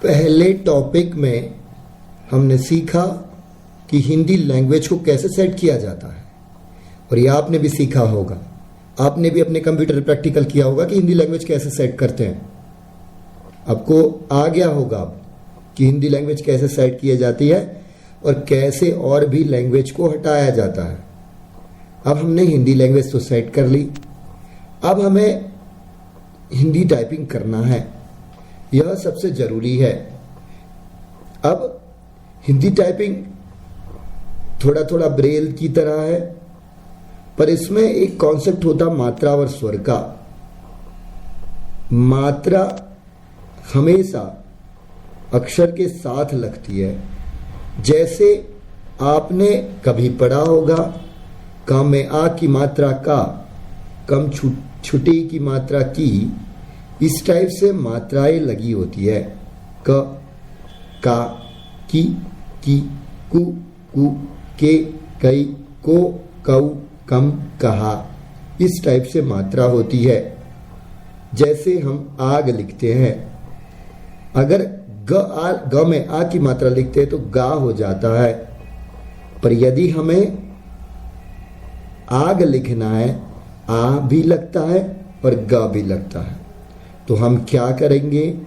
पहले टॉपिक में हमने सीखा कि हिंदी लैंग्वेज को कैसे सेट किया जाता है, और ये आपने भी सीखा होगा, आपने भी अपने कंप्यूटर प्रैक्टिकल किया होगा कि हिंदी लैंग्वेज कैसे सेट करते हैं। आपको आ गया होगा कि हिंदी लैंग्वेज कैसे सेट की जाती है और कैसे और भी लैंग्वेज को हटाया जाता है। अब हमने हिंदी लैंग्वेज तो सेट कर ली, अब हमें हिंदी टाइपिंग करना है, यह सबसे जरूरी है। अब हिंदी टाइपिंग थोड़ा थोड़ा ब्रेल की तरह है, पर इसमें एक कॉन्सेप्ट होता मात्रा और स्वर का। मात्रा हमेशा अक्षर के साथ लगती है। जैसे आपने कभी पढ़ा होगा का में आ की मात्रा का, कम छुटी की मात्रा की, इस टाइप से मात्राएं लगी होती है। क, का, की, कु, के, कई, को, कऊ, कम, कहा, इस टाइप से मात्रा होती है। जैसे हम आग लिखते हैं, अगर ग में आ की मात्रा लिखते हैं तो गा हो जाता है, पर यदि हमें आग लिखना है, आ भी लगता है और ग भी लगता है, तो हम क्या करेंगे,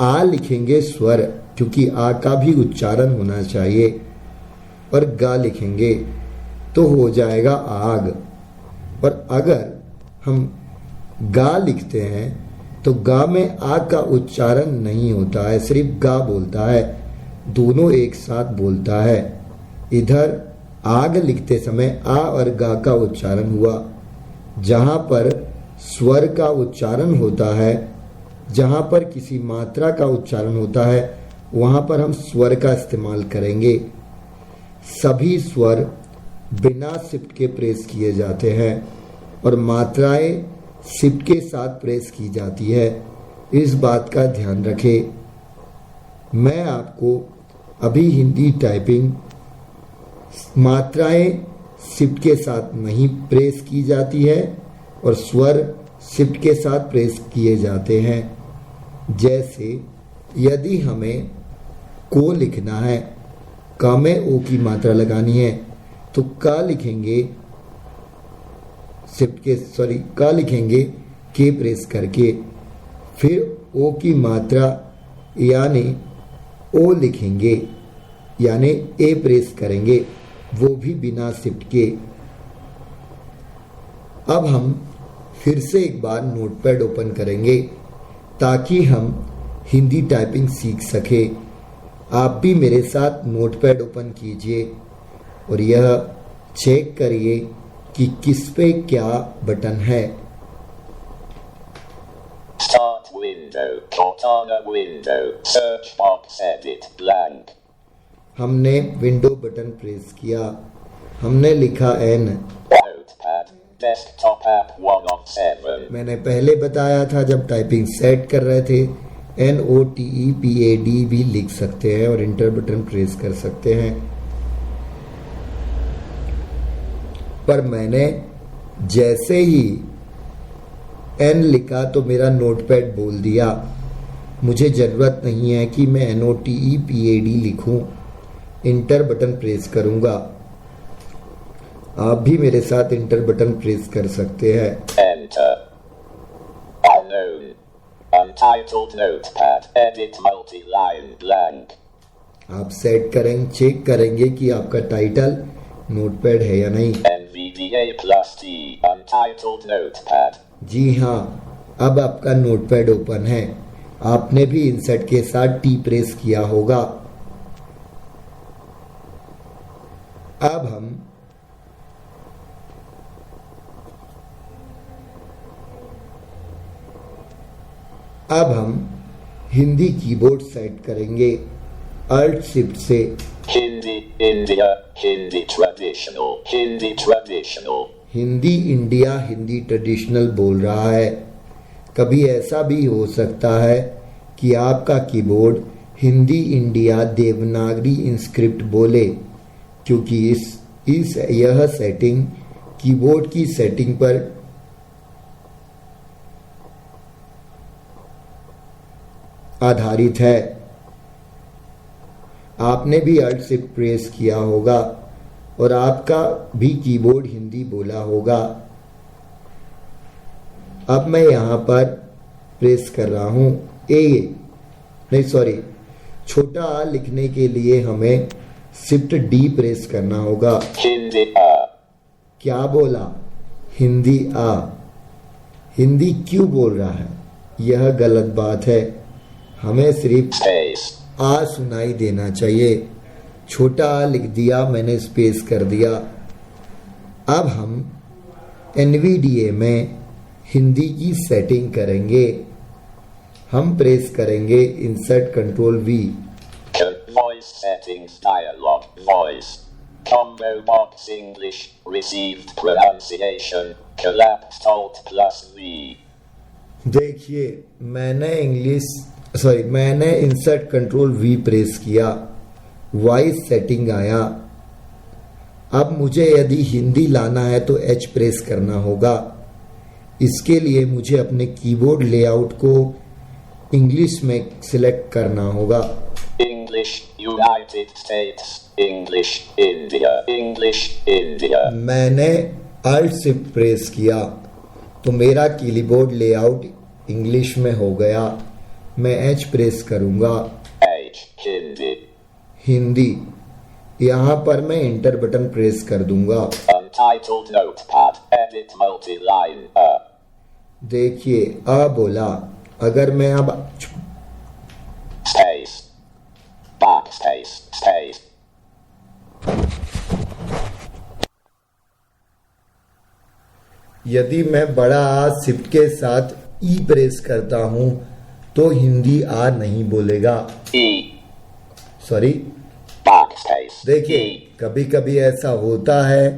आ लिखेंगे स्वर, क्योंकि आ का भी उच्चारण होना चाहिए, और गा लिखेंगे तो हो जाएगा आग। और अगर हम गा लिखते हैं तो गा में आ का उच्चारण नहीं होता है, सिर्फ गा बोलता है, दोनों एक साथ बोलता है। इधर आग लिखते समय आ और गा का उच्चारण हुआ। जहां पर स्वर का उच्चारण होता है, जहां पर किसी मात्रा का उच्चारण होता है, वहां पर हम स्वर का इस्तेमाल करेंगे। सभी स्वर बिना शिफ्ट के प्रेस किए जाते हैं और मात्राएं शिफ्ट के साथ प्रेस की जाती है, इस बात का ध्यान रखें। मैं आपको अभी हिंदी टाइपिंग मात्राएं शिफ्ट के साथ नहीं प्रेस की जाती है और स्वर शिफ्ट के साथ प्रेस किए जाते हैं। जैसे यदि हमें को लिखना है, का में ओ की मात्रा लगानी है, तो का लिखेंगे शिफ्ट के का लिखेंगे के प्रेस करके, फिर ओ की मात्रा यानी ओ लिखेंगे, यानी ए प्रेस करेंगे, वो भी बिना शिफ्ट के। अब हम फिर से एक बार नोटपैड ओपन करेंगे ताकि हम हिंदी टाइपिंग सीख सके। आप भी मेरे साथ नोटपैड ओपन कीजिए और यह चेक करिए कि किस पे क्या बटन है। Start window, Cortana window, search box edit blank. हमने विंडो बटन प्रेस किया, हमने लिखा N। Notepad, desktop app 1 of 7. मैंने पहले बताया था जब टाइपिंग सेट कर रहे थे, NOTEPAD भी लिख सकते हैं और इंटर बटन प्रेस कर सकते हैं, पर मैंने जैसे ही N लिखा तो मेरा नोटपैड बोल दिया। मुझे ज़रूरत नहीं है कि मैं NOTEPAD लिखूं, इंटर बटन प्रेस करूंगा। आप भी मेरे साथ इंटर बटन प्रेस कर सकते हैं। Enter. Unknown. Untitled notepad. Edit multi-line blank. आप सेट करेंगे, चेक करेंगे कि आपका टाइटल नोटपैड है या नहीं। NVDA+D. Untitled notepad. जी हाँ, अब आपका नोटपैड ओपन है। आपने भी इंसर्ट के साथ टी प्रेस किया होगा। अब हम हिंदी कीबोर्ड सेट करेंगे अल्ट शिफ्ट से। Hindi India. Hindi traditional. Hindi traditional. Hindi India, Hindi traditional बोल रहा है। कभी ऐसा भी हो सकता है कि आपका keyboard Hindi India Devanagari InScript बोले, क्योंकि यह सेटिंग कीबोर्ड की सेटिंग पर आधारित है। आपने भी अल्ट शिफ्ट प्रेस किया होगा और आपका भी कीबोर्ड हिंदी बोला होगा। अब मैं यहाँ पर प्रेस कर रहा हूँ छोटा आ लिखने के लिए हमें शिफ्ट डी प्रेस करना होगा। Hindi क्या बोला? हिंदी आ। हिंदी क्यों बोल रहा है? यह गलत बात है। हमें सिर्फ space आ सुनाई देना चाहिए। छोटा आ लिख दिया, मैंने स्पेस कर दिया। अब हम NVDA में हिंदी की सेटिंग करेंगे। हम प्रेस करेंगे insert control V। voice settings dialog voice combo box English received pronunciation collapsed alt plus V। देखिए मैंने इंसर्ट कंट्रोल V प्रेस किया, वॉइस सेटिंग आया। अब मुझे यदि हिंदी लाना है तो H प्रेस करना होगा। इसके लिए मुझे अपने कीबोर्ड लेआउट को इंग्लिश में सिलेक्ट करना होगा। English United States English India English India। मैंने अल्ट शिफ्ट प्रेस किया तो मेरा कीबोर्ड लेआउट इंग्लिश में हो गया। मैं H प्रेस करूंगा, H Hindi हिंदी। यहाँ पर मैं इंटर बटन प्रेस कर दूंगा। Untitled notepad edit multi-line देखिए आ बोला। अगर मैं अब space backspace space यदि मैं बड़ा आ शिफ्ट के साथ ई प्रेस करता हूं तो हिंदी आ नहीं बोलेगा। E backspace देखिए कभी कभी ऐसा होता है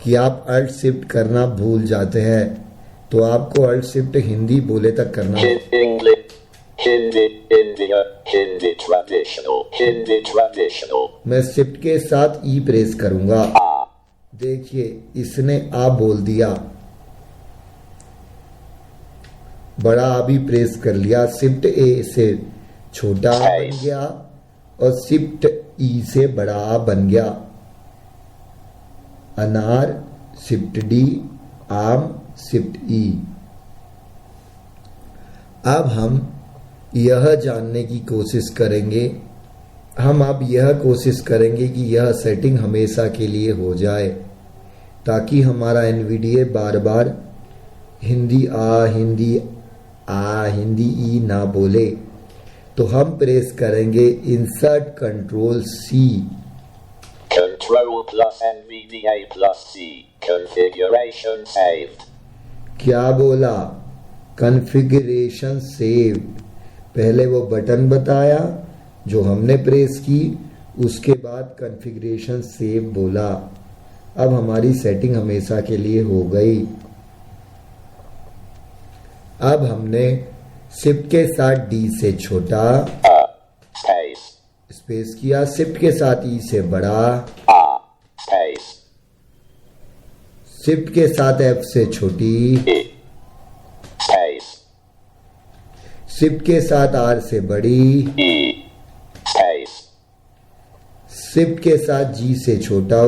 कि आप अल्ट शिफ्ट करना भूल जाते हैं, तो आपको अल्ट शिफ्ट हिंदी बोले तक करना है। English Hindi India Hindi traditional मैं शिफ्ट के साथ ई प्रेस करूंगा। देखिए इसने आ बोल दिया। बड़ा आ भी प्रेस कर लिया। शिफ्ट ए से छोटा आ बन गया और शिफ्ट ई से बड़ा आ बन गया। अनार शिफ्ट डी, आम शिफ्ट ई। अब हम यह जानने की कोशिश करेंगे, हम अब यह कोशिश करेंगे कि यह सेटिंग हमेशा के लिए हो जाए, ताकि हमारा NVDA बार बार हिंदी ई ना बोले। तो हम प्रेस करेंगे insert control C। Control plus NVDA plus C configuration saved। क्या बोला? Configuration save. पहले वो बटन बताया जो हमने प्रेस की, उसके बाद कॉन्फ़िगरेशन सेव बोला। अब हमारी सेटिंग हमेशा के लिए हो गई। अब हमने शिफ्ट के साथ डी से छोटा स्पेस किया, शिफ्ट के साथ ई से बड़ा, शिफ्ट के साथ एफ से छोटी, शिफ्ट के साथ आर से बड़ी, शिफ्ट के साथ जी से छोटा,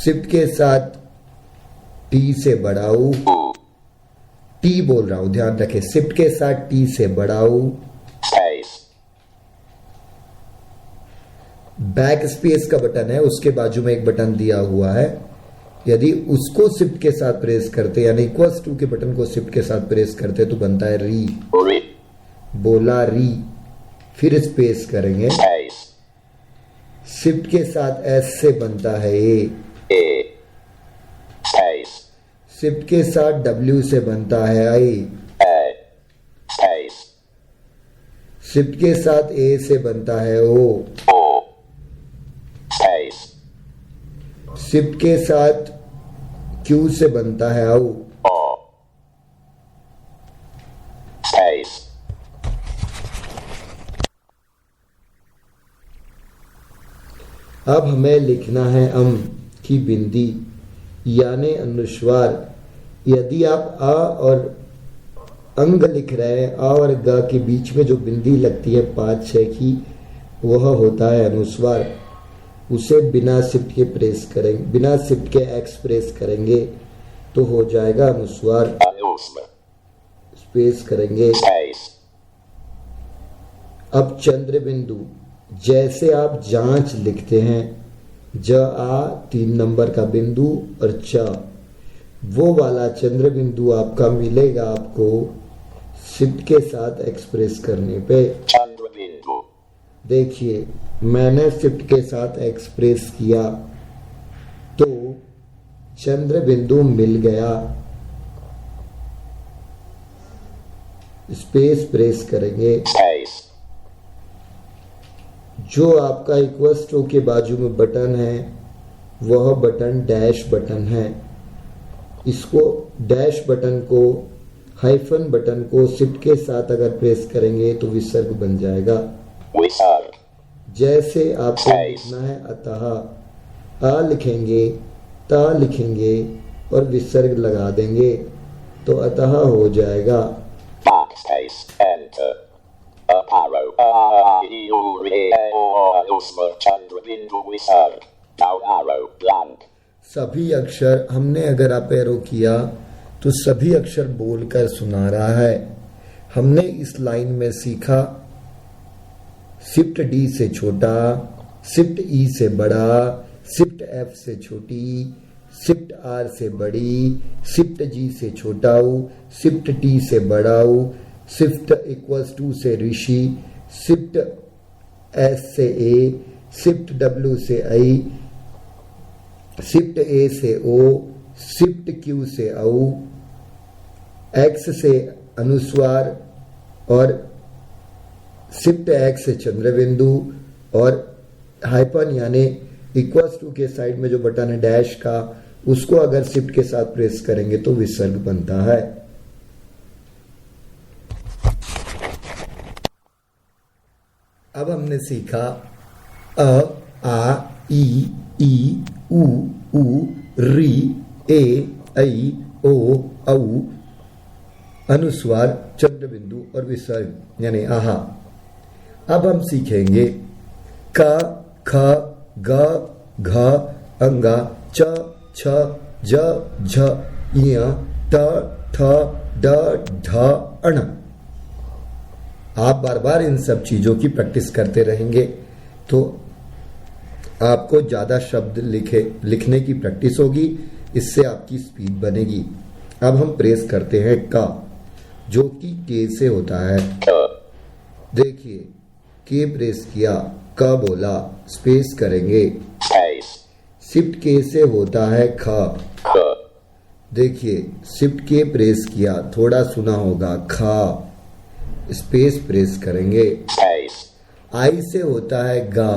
शिफ्ट के साथ टी से बढ़ाऊ, टी बोल रहा हूं ध्यान रखें, शिफ्ट के साथ टी से बढ़ाऊ, बैक स्पेस का बटन है, उसके बाजू में एक बटन दिया हुआ है, यदि उसको शिफ्ट के साथ प्रेस करते यानी इक्वल्स टू के बटन को शिफ्ट के साथ प्रेस करते तो बनता है री, बोला री। फिर स्पेस करेंगे, शिफ्ट के साथ एस से बनता है ए, शिफ्ट के साथ डब्ल्यू से बनता है आई, शिफ्ट के साथ ए से बनता है ओ, शिफ्ट के साथ क्यू से बनता है आउ, अब हमें लिखना है अम की बिंदी यानी अनुस्वार। यदि आप आ और अंग लिख रहे हैं, आ और ग के बीच में जो बिंदी लगती है 5-6 की, वह होता है अनुस्वार। उसे बिना शिफ्ट के प्रेस करेंगे, बिना शिफ्ट के एक्स प्रेस करेंगे तो हो जाएगा अनुस्वार। Anusma. स्पेस करेंगे। Space. अब चंद्र बिंदु, जैसे आप जांच लिखते हैं, ज आ 3 नंबर का बिंदु और च, वो वाला चंद्र बिंदु आपका मिलेगा आपको शिफ्ट के साथ एक्सप्रेस करने पे। Chandrabindu. देखिए मैंने शिफ्ट के साथ एक्सप्रेस किया तो चंद्र बिंदु मिल गया। स्पेस प्रेस करेंगे। Space. जो आपका इक्वल्स टू के बाजू में बटन है वह बटन डैश बटन है। इसको डैश बटन को, हाइफन बटन को शिफ्ट के साथ अगर प्रेस करेंगे तो विसर्ग बन जाएगा। Visarg. जैसे आपको लिखना है अतः, आ लिखेंगे, ता लिखेंगे और विसर्ग लगा देंगे तो अतः हो जाएगा। Backspace. Enter. Up arrow. Anusma. Chandrabindu. Visarg. Down arrow. Blank. सभी अक्षर हमने अगर आप एरो किया तो सभी अक्षर बोलकर सुना रहा है। हमने इस लाइन में सीखा शिफ्ट डी से छोटा, शिफ्ट ई से बड़ा, शिफ्ट एफ से छोटी, शिफ्ट आर से बड़ी, शिफ्ट जी से छोटाऊ, शिफ्ट टी से बड़ाऊ, शिफ्ट इक्वल्स टू से ऋषि, शिफ्ट एस से ए, शिफ्ट डब्ल्यू से आई, शिफ्ट ए से ओ, शिफ्ट क्यू से औ, एक्स से अनुस्वार और शिफ्ट एक्स से चंद्रबिंदु, और हाइपन यानी इक्वल्स टू के साइड में जो बटन है डैश का, उसको अगर शिफ्ट के साथ प्रेस करेंगे तो विसर्ग बनता है। अब हमने सीखा अ, आ, ई, उ, री, ए, ऐ, ओ, औ, अनुस्वार, चंद्रबिंदु और विसर्ग यानी आहा। अब हम सीखेंगे क, ख, ग, घ, अंगा, च, छ, ज, झ, ञ, ट, ठ, ड, ढ, अण। आप बार बार इन सब चीजों की प्रैक्टिस करते रहेंगे तो आपको ज्यादा शब्द लिखने की प्रैक्टिस होगी, इससे आपकी स्पीड बनेगी। अब हम प्रेस करते हैं का, जो कि के से होता है। देखिए के प्रेस किया, क बोला, स्पेस करेंगे। शिफ्ट के से होता है ख। देखिए शिफ्ट के प्रेस किया, थोड़ा सुना होगा खा, स्पेस प्रेस करेंगे। आई से होता है गा,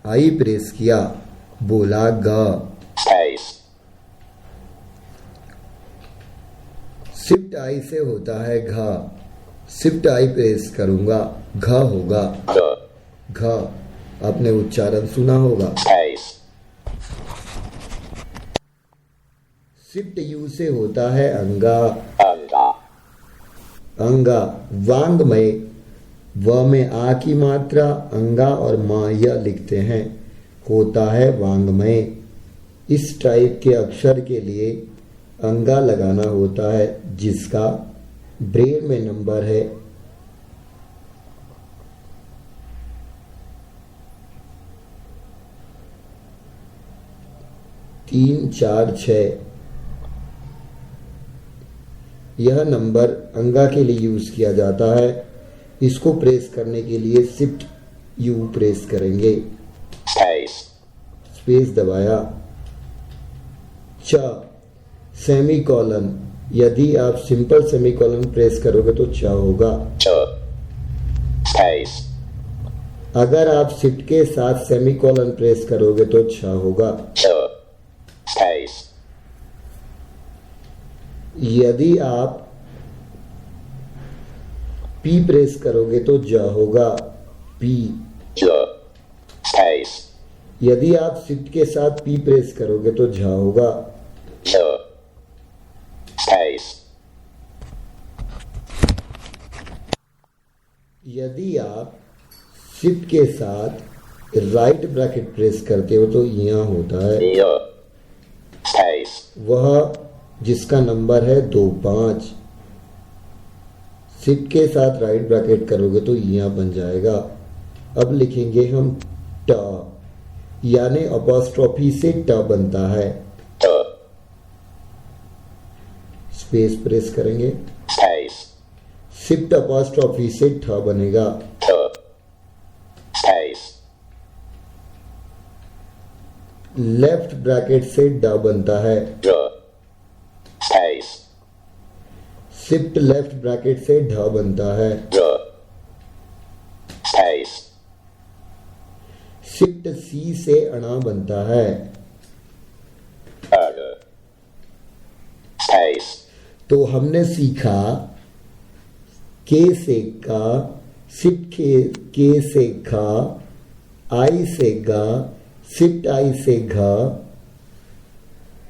आई प्रेस किया, बोला गा। शिफ्ट आई से होता है घा, शिफ्ट आई प्रेस करूंगा, घ होगा घ, आपने उच्चारण सुना होगा। शिफ्ट यू से होता है अंगा, अंगा वांगमय, व में आ की मात्रा, अंगा और मा यह लिखते हैं, होता है वांगमय। इस टाइप के अक्षर के लिए अंगा लगाना होता है, जिसका ब्रेल में नंबर है 3, 4, 6। यह नंबर अंगा के लिए यूज किया जाता है। इसको प्रेस करने के लिए शिफ्ट यू प्रेस करेंगे, स्पेस दबाया। च सेमीकोलन, यदि आप सिंपल सेमीकोलन प्रेस करोगे तो च होगा। अगर आप शिफ्ट के साथ सेमीकोलन प्रेस करोगे तो छ होगा। यदि आप पी प्रेस करोगे तो ज होगा, पी। यदि आप शिफ्ट के साथ पी प्रेस करोगे तो झ होगा। यदि आप शिफ्ट के साथ राइट ब्रैकेट प्रेस करते हो तो यहाँ होता है Space. वह जिसका नंबर है 25। शिफ्ट के साथ राइट ब्रैकेट करोगे तो यहाँ बन जाएगा। अब लिखेंगे हम ट, यानी अपॉस्ट्रोफी से ट बनता है। T. स्पेस प्रेस करेंगे, Space. शिफ्ट अपॉस्ट्रोफी से ठ बनेगा। T. Space. लेफ्ट ब्रैकेट से ड बनता है। D. Space. Shift left bracket से ढ बनता है। D. Space. शिफ्ट सी से अणा बनता है। Erg. Space. तो हमने सीखा के से का, शिफ्ट के से खा, आई से गा, शिफ्ट आई से घा,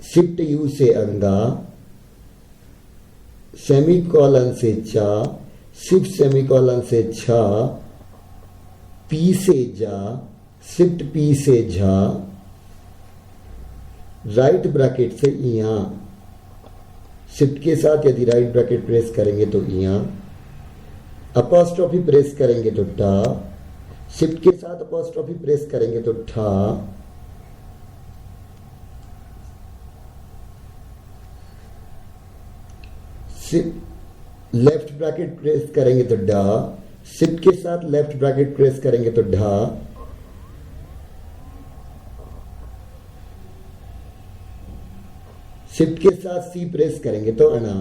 शिफ्ट यू से अंगा, सेमीकोलन से चा, शिफ्ट सेमीकोलन से छा, पी से जा, शिफ्ट पी से झा, राइट ब्रैकेट से यहाँ, शिफ्ट के साथ यदि राइट ब्रैकेट प्रेस करेंगे तो यहाँ, अपॉस्ट्रोफी प्रेस करेंगे तो टा, शिफ्ट के साथ अपॉस्ट्रोफी प्रेस करेंगे तो ठा, लेफ्ट ब्रैकेट प्रेस करेंगे तो डा, शिफ्ट के साथ लेफ्ट ब्रैकेट प्रेस करेंगे तो ढा, शिफ्ट के साथ सी प्रेस करेंगे तो अना।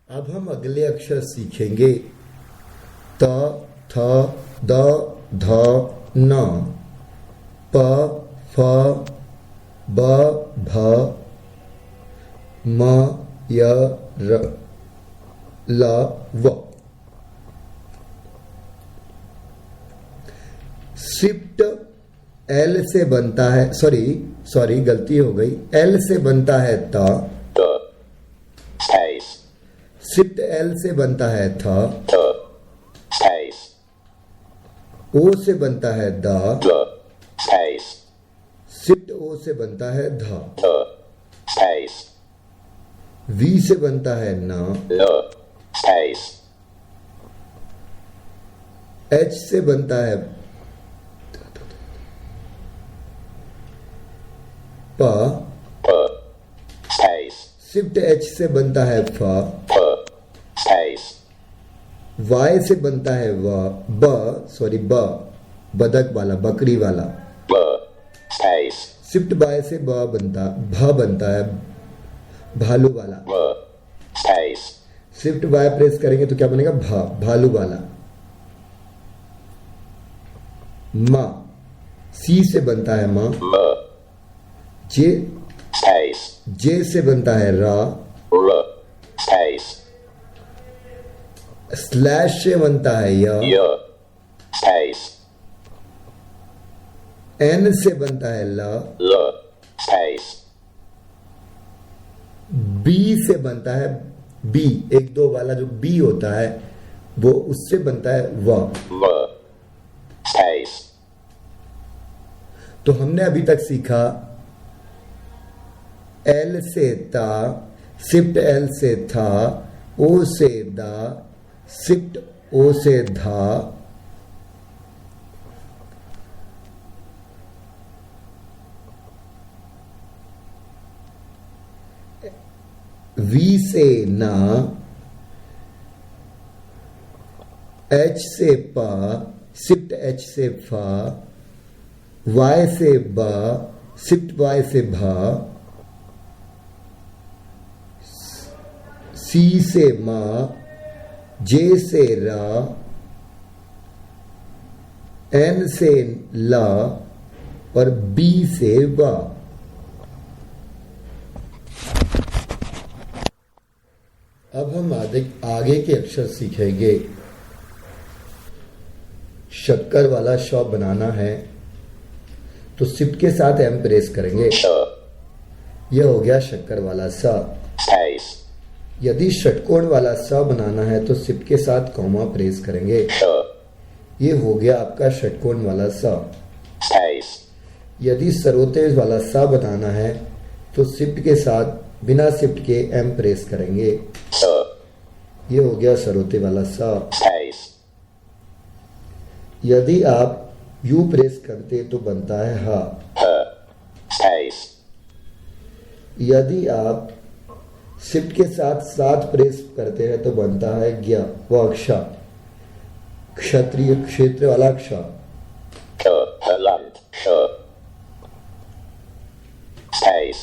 अब हम अगले अक्षर सीखेंगे त, थ, द, ध, न, प, फ, ब, भ, म, य, र, ल, व। शिफ्ट एल से बनता है, सॉरी गलती हो गई, एल से बनता है त, D. Space. शिफ्ट एल से बनता है थ, D. Space. ओ से बनता है द, D. Space. शिफ्ट ओ से बनता है ध, D. Space. वी से बनता है न, L. Space. एच से बनता है प, P. Space. शिफ्ट एच से बनता है फ, P. Space. वाई से बनता है ब, बदक वाला, बकरी वाला, B. Space. शिफ्ट बाय से भ बनता है भालू वाला, B. Space. शिफ्ट बाय प्रेस करेंगे तो क्या बनेगा भालू वाला। म, सी से बनता है म, M. जे, Space. जे से बनता है रा, R. Space. स्लैश से बनता है य, Y. Space. एन से बनता है ल, L. Space. बी से बनता है बी, एक दो वाला जो बी होता है वो उससे बनता है व। M. Space. तो हमने अभी तक सीखा एल से ता, शिफ्ट एल से था, ओ से दा, शिफ्ट ओ से धा, वी से ना, एच से पा, शिफ्ट एच से फा, वाई से बा, शिफ्ट वाई से भा, सी से मा, जे से रा, एन से ला और बी से वा। अब हम आगे के अक्षर सीखेंगे। शक्कर वाला श बनाना है तो शिफ्ट के साथ एम प्रेस करेंगे। Sh. यह हो गया शक्कर वाला सा। Space. यदि षटकोण वाला स बनाना है तो सिप के साथ कॉमा प्रेस करेंगे। ये हो गया आपका षटकोण वाला स। Space. यदि सरोते वाला स बनाना है तो शिफ्ट के साथ बिना शिफ्ट के एम प्रेस करेंगे। ये हो गया सरोते वाला स। Space. यदि आप यू प्रेस करते तो बनता है ह। Space. यदि आप शिफ्ट के साथ साथ प्रेस करते हैं तो बनता है ज्ञ व अक्ष, क्षत्रिय क्षेत्र वाला क्ष। Land. Space.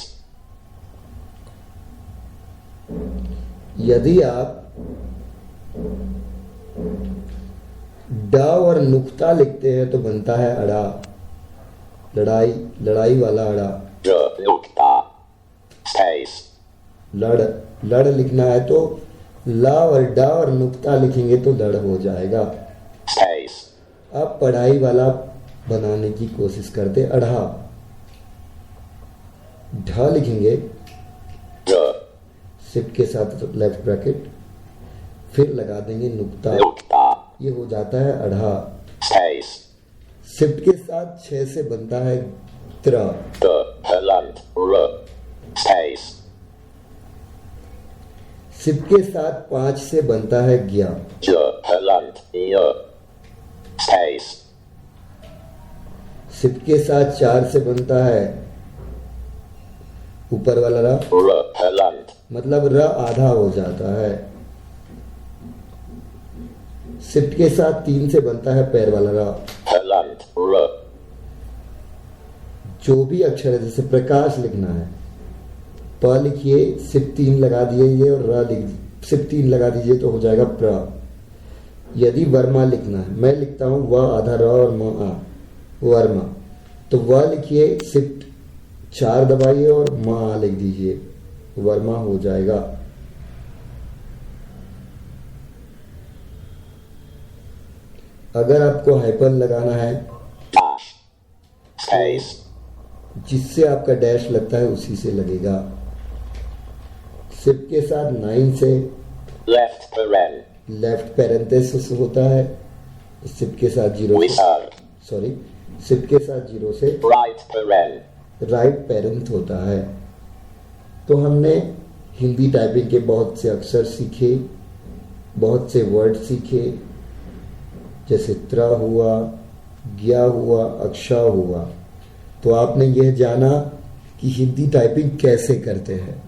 यदि आप ड और नुक्ता लिखते हैं तो बनता है अड़ा, लड़ाई, लड़ाई वाला अड़ा। Nukta. Space. लड़ लिखना है तो ला और डा और नुक्ता लिखेंगे तो लड़ हो जाएगा। Space. अब पढ़ाई वाला बनाने की कोशिश करते, अढ़ा, ढ लिखेंगे शिफ्ट के साथ लेफ्ट ब्रैकेट, फिर लगा देंगे नुक्ता। Nukta. ये हो जाता है अढ़ा। Space. शिफ्ट के साथ 6 से बनता है त्र। Land. Space. शिफ्ट के साथ 5 से बनता है ज्ञ। Land. Space. शिफ्ट के साथ 4 से बनता है ऊपर वाला रा, Land. मतलब र आधा हो जाता है। शिफ्ट के साथ 3 से बनता है पैर वाला रा। Land. जो भी अक्षर है, जैसे प्रकाश लिखना है, प लिखिए, शिफ्ट 3 लगा दीजिए और र लिख शिफ्ट 3 लगा दीजिए तो हो जाएगा प्र। यदि वर्मा लिखना है, मैं लिखता हूं व आधा र और म आ, वर्मा, तो व लिखिए, शिफ्ट 4 दबाइए और म आ लिख दीजिए, वर्मा हो जाएगा। अगर आपको हाइपन लगाना है, Dash. Space. जिससे आपका डैश लगता है उसी से लगेगा। शिफ्ट के साथ 9 से Left paren. लेफ्ट पैरेंथेसिस होता है, शिफ्ट के साथ 0 से, Wizard. सॉरी, शिफ्ट के साथ 0 से Right paren. राइट पेरेंट होता है। तो हमने हिंदी टाइपिंग के बहुत से अक्षर सीखे, बहुत से वर्ड सीखे, जैसे त्र हुआ, ज्ञा हुआ, अक्षा हुआ। तो आपने यह जाना कि हिंदी टाइपिंग कैसे करते हैं।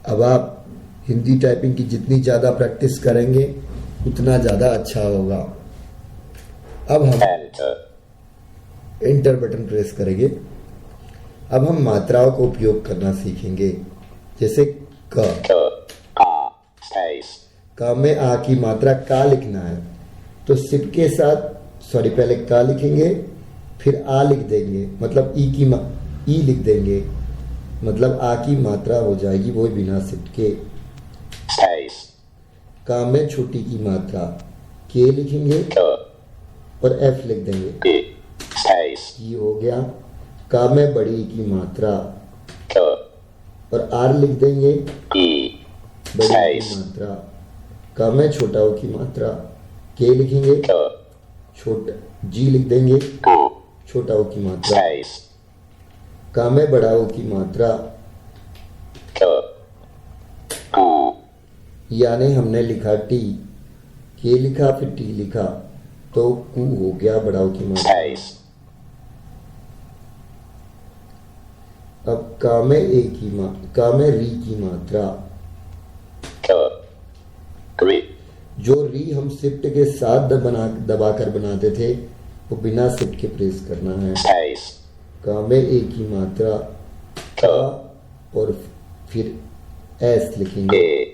अब आप हिंदी टाइपिंग की जितनी ज़्यादा प्रैक्टिस करेंगे उतना ज़्यादा अच्छा होगा। अब हम Enter. एंटर बटन प्रेस करेंगे। अब हम मात्राओं का उपयोग करना सीखेंगे, जैसे क। Space. क में आ की मात्रा का लिखना है तो शिफ्ट के साथ, सॉरी, पहले का लिखेंगे, फिर आ लिख देंगे, मतलब ई लिख देंगे, मतलब आ की मात्रा हो जाएगी, वो बिना शिफ्ट के। Space. का में छोटी की मात्रा के लिखेंगे और एफ लिख देंगे, Space. ये हो गया। का में बड़ी की मात्रा और आर लिख देंगे, बड़ी की मात्रा। का में छोटा ओ की मात्रा, के लिखेंगे, छोटा जी लिख देंगे, छोटा ओ की मात्रा। Space. का में बड़ा ओ की मात्रा, यानी हमने लिखा टी, के लिखा फिर टी लिखा तो कु हो गया बड़ा ओ की मात्रा। Space. अब का में ए की का में री की मात्रा, Grip. जो री हम शिफ्ट के साथ दबाकर बनाते थे वो बिना शिफ्ट के प्रेस करना है। Space. का में ए की मात्रा, का और फिर एस लिखेंगे,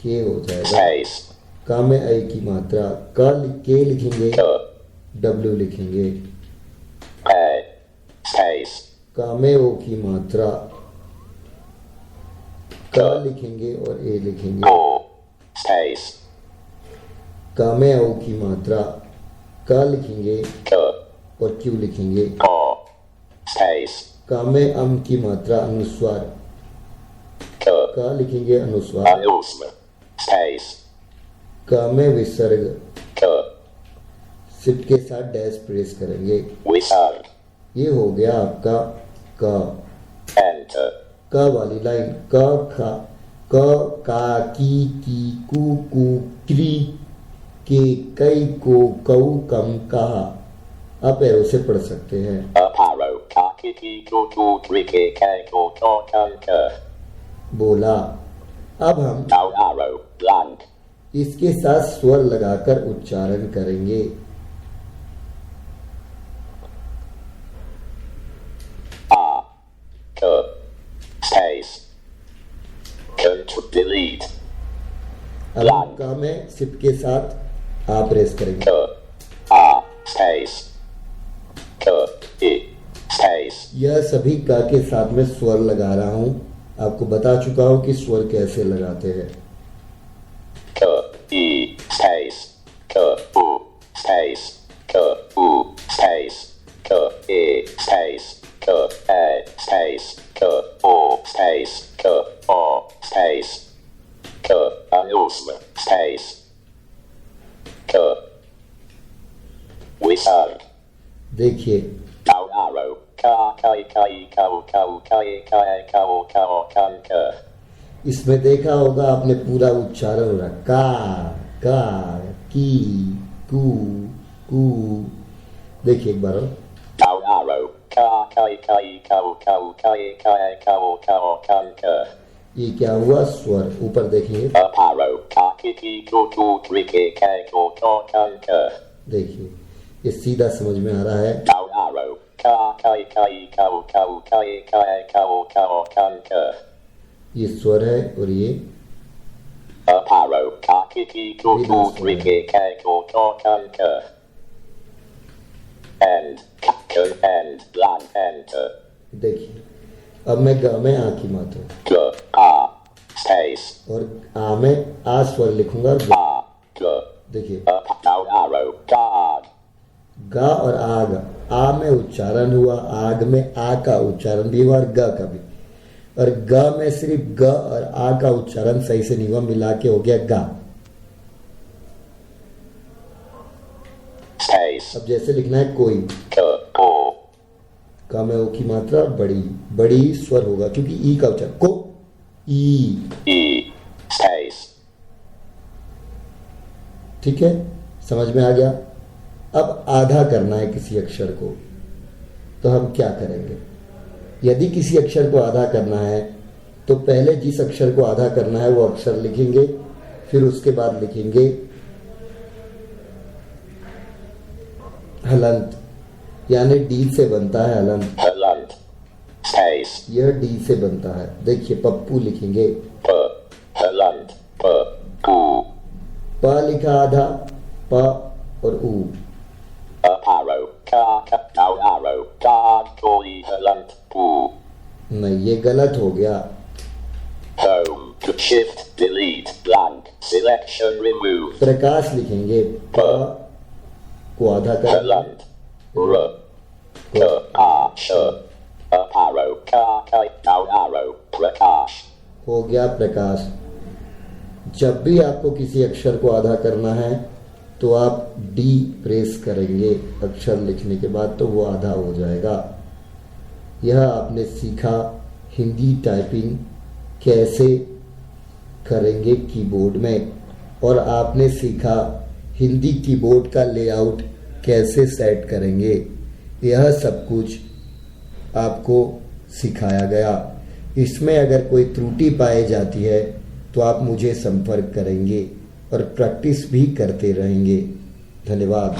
के हो जाएगा। Space. का में आई की मात्रा, का के लिखेंगे, डब्ल्यू लिखेंगे। Space. का में ओ की मात्रा, का लिखेंगे और ए लिखेंगे। Space. का में ओ की मात्रा, का लिखेंगे और क्यू लिखेंगे। Space. का में अम की मात्रा अनुस्वार, का लिखेंगे अनुस्वार, Anuswar. Space. क में विसर्ग, K. सिट के साथ डैश प्रेस करेंगे। Visarg. ये हो गया आपका क। Enter. क वाली लाइन, क खा, क का की कू क्री के कई को कऊ कम कहा। आप एरो से पढ़ सकते हैं। Up arrow. Kakiki kuku rike keko tokanka. बोला। अब हम Down arrow. Blank. इसके साथ स्वर लगाकर उच्चारण करेंगे। A. K. Space. Control delete. अब हम का में सिप के साथ आप प्रेस करेंगे। K. A. Space. K. I. Space. यह सभी का के साथ में स्वर लगा रहा हूं। आपको बता चुका हूं कि स्वर कैसे लगाते हैं। K. E. Space. K. U. Space. K. U. Space. K. E. Space. K. A. Space. K. O. Space. K. O. Space. K. Anuswar. Space. K. Visarg. देखिए Down arrow. Ka kai kai kau kau kai kai kau kau kan ka. इसमें देखा होगा आपने पूरा उच्चारण हो रहा, का की कू। देखिए एक बार और। Down arrow. Ka kai kai kau kau kai kai kau kau kan ka. ये क्या हुआ, स्वर ऊपर देखिए। Up arrow. Kakiki kuku rike keko tokanka. देखिए ये सीधा समझ में आ रहा है। Down arrow. Ka kai kai kau kau kai kai kau kau kan ka. ये स्वर है और ये Up arrow. Kakiki kuku rike keko tokanka. End. Kakon end. Blank enter. देखिए। अब मैं ग में आ की मात्रा G. A. Space. और आ में आ स्वर लिखूंगा। A. G. देखिए Up. Down arrow. Gag. गा और आग, आ में उच्चारण हुआ, आग में आ का उच्चारण भी हुआ और ग का भी। और ग में सिर्फ ग और आ का उच्चारण सही से नहीं हुआ, मिला के हो गया गा। Space. अब जैसे लिखना है कोई, K. O. का में ओ की मात्रा बड़ी स्वर होगा क्योंकि ई का उच्चारण को ई। E. Space. ठीक है, समझ में आ गया। अब आधा करना है किसी अक्षर को, तो हम क्या करेंगे। यदि किसी अक्षर को आधा करना है तो पहले जिस अक्षर को आधा करना है वो अक्षर लिखेंगे, फिर उसके बाद लिखेंगे हलंत, यानी डी से बनता है हलंत। Halant. Space. यह डी से बनता है। देखिए पप्पू लिखेंगे, P. Halant. P. Pu. प लिखा आधा, प और ऊ। Up arrow. Ka. Down arrow. Gag. Koi. Halant. Pu. नहीं, ये गलत हो गया। Home. Shift. Delete. Blank. Selection. Remove. प्रकाश लिखेंगे, प को आधा कर Halant. R. K. A. Sh. Up arrow. Ka. Kai. Down arrow. Prakash. हो गया प्रकाश। जब भी आपको किसी अक्षर को आधा करना है तो आप डी प्रेस करेंगे अक्षर लिखने के बाद, तो वो आधा हो जाएगा। यह आपने सीखा हिंदी टाइपिंग कैसे करेंगे कीबोर्ड में, और आपने सीखा हिंदी कीबोर्ड का लेआउट कैसे सेट करेंगे। यह सब कुछ आपको सिखाया गया। इसमें अगर कोई त्रुटि पाई जाती है तो आप मुझे संपर्क करेंगे और प्रैक्टिस भी करते रहेंगे। धन्यवाद।